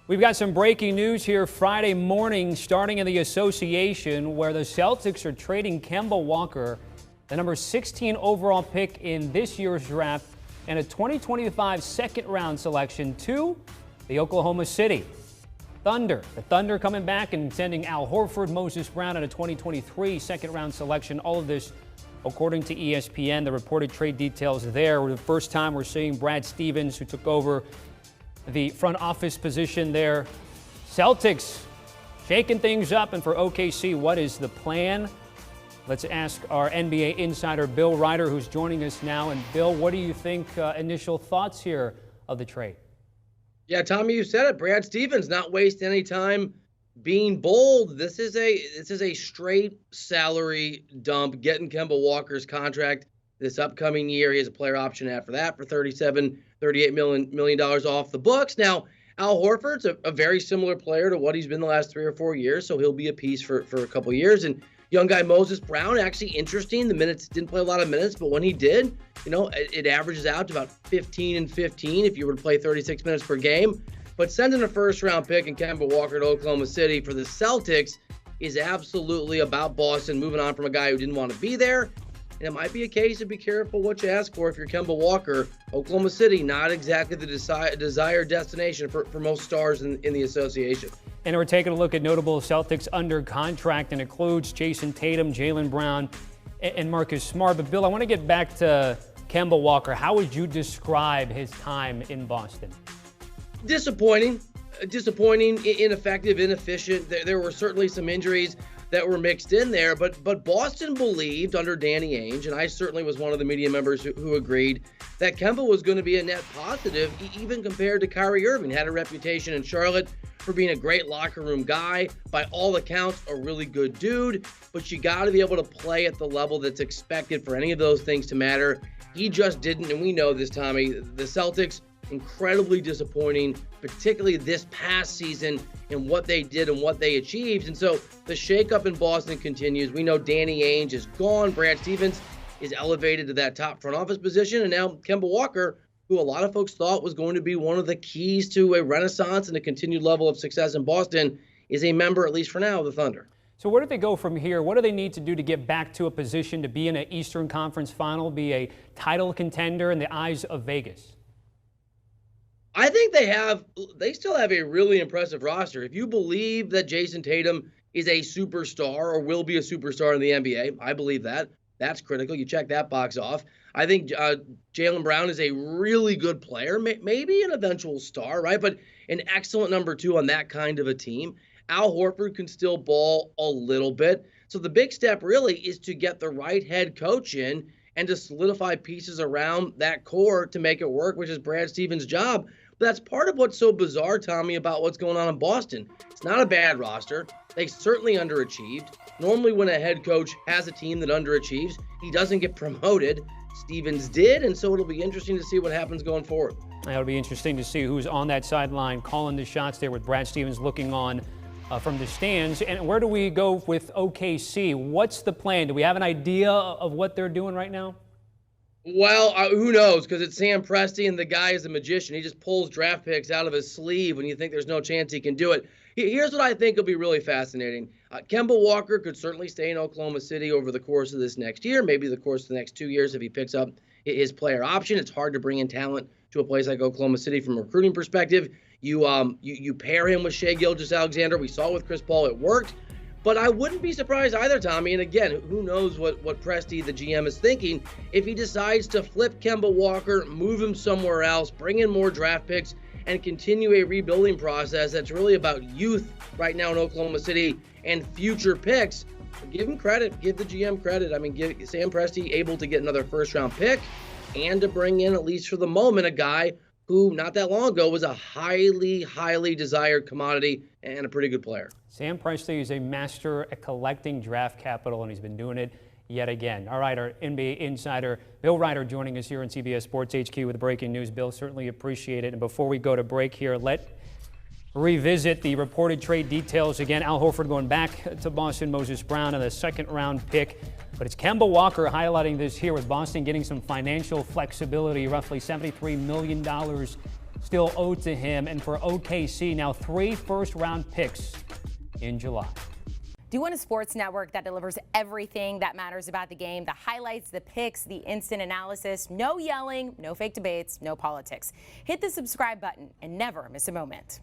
We've got some breaking news here Friday morning, starting in the association, where the Celtics are trading Kemba Walker, the number 16 overall pick in this year's draft, and a 2025 second-round selection to the Oklahoma City Thunder. The Thunder coming back and sending Al Horford, Moses Brown, and a 2023 second-round selection. All of this, according to ESPN, the reported trade details there. For the first time, we're seeing Brad Stevens, who took over the front office position there. Celtics shaking things up, and for OKC, what is the plan? Let's ask our NBA Insider Bill Reiter, who's joining us now. And Bill, what do you think, initial thoughts here of the trade? Yeah, Tommy, you said it. Brad Stevens not wasting any time being bold. This is a straight salary dump, getting Kemba Walker's contract this upcoming year. He has a player option after that for $38 million off the books. Now, Al Horford's a very similar player to what he's been the last 3 or 4 years, so he'll be a piece for a couple of years. And young guy Moses Brown, actually interesting. The minutes didn't play a lot of minutes, but when he did, it averages out to about 15 and 15 if you were to play 36 minutes per game. But sending a first-round pick and Kemba Walker to Oklahoma City for the Celtics is absolutely about Boston moving on from a guy who didn't want to be there. And it might be a case of be careful what you ask for if you're Kemba Walker. Oklahoma City, not exactly the desired destination for most stars in the association. And we're taking a look at notable Celtics under contract, and includes Jason Tatum, Jaylen Brown, and Marcus Smart. But Bill, I want to get back to Kemba Walker. How would you describe his time in Boston? Disappointing, ineffective, inefficient. There were certainly some injuries that were mixed in there, but Boston believed under Danny Ainge, and I certainly was one of the media members who agreed, that Kemba was going to be a net positive, even compared to Kyrie Irving. Had a reputation in Charlotte for being a great locker room guy, by all accounts a really good dude, but you got to be able to play at the level that's expected for any of those things to matter. He just didn't, and we know this, Tommy. The Celtics, incredibly disappointing, particularly this past season, in what they did and what they achieved. And so the shakeup in Boston continues. We know Danny Ainge is gone. Brad Stevens is elevated to that top front office position. And now Kemba Walker, who a lot of folks thought was going to be one of the keys to a renaissance and a continued level of success in Boston, is a member, at least for now, of the Thunder. So where do they go from here? What do they need to do to get back to a position to be in an Eastern Conference final, be a title contender in the eyes of Vegas? I think they still have a really impressive roster. If you believe that Jason Tatum is a superstar or will be a superstar in the NBA, I believe that. That's critical. You check that box off. I think Jaylen Brown is a really good player, maybe an eventual star, right? But an excellent number 2 on that kind of a team. Al Horford can still ball a little bit. So the big step really is to get the right head coach in and to solidify pieces around that core to make it work, which is Brad Stevens' job. But that's part of what's so bizarre, Tommy, about what's going on in Boston. It's not a bad roster. They certainly underachieved. Normally when a head coach has a team that underachieves, he doesn't get promoted. Stevens did, and so it'll be interesting to see what happens going forward. It'll be interesting to see who's on that sideline calling the shots there, with Brad Stevens looking on from the stands. And where do we go with OKC? What's the plan? Do we have an idea of what they're doing right now? Well, who knows? Because it's Sam Presti, and the guy is a magician. He just pulls draft picks out of his sleeve when you think there's no chance he can do it. Here's what I think will be really fascinating. Kemba Walker could certainly stay in Oklahoma City over the course of this next year, maybe the course of the next 2 years if he picks up his player option. It's hard to bring in talent to a place like Oklahoma City from a recruiting perspective. You pair him with Shai Gilgeous-Alexander. We saw with Chris Paul it worked. But I wouldn't be surprised either, Tommy. And again, who knows what Presti, the GM, is thinking if he decides to flip Kemba Walker, move him somewhere else, bring in more draft picks, and continue a rebuilding process that's really about youth right now in Oklahoma City and future picks. Give him credit. Give the GM credit. I mean, give Sam Presti able to get another first-round pick and to bring in, at least for the moment, a guy who not that long ago was a highly, highly desired commodity and a pretty good player. Sam Presti is a master at collecting draft capital, and he's been doing it yet again. All right, our NBA Insider Bill Reiter joining us here on CBS Sports HQ with breaking news. Bill, certainly appreciate it. And before we go to break here, let's revisit the reported trade details again. Al Horford going back to Boston, Moses Brown, and a second-round pick. But it's Kemba Walker highlighting this here, with Boston getting some financial flexibility, roughly $73 million still owed to him. And for OKC, now 3 first-round picks in July. Do you want a sports network that delivers everything that matters about the game? The highlights, the picks, the instant analysis, no yelling, no fake debates, no politics. Hit the subscribe button and never miss a moment.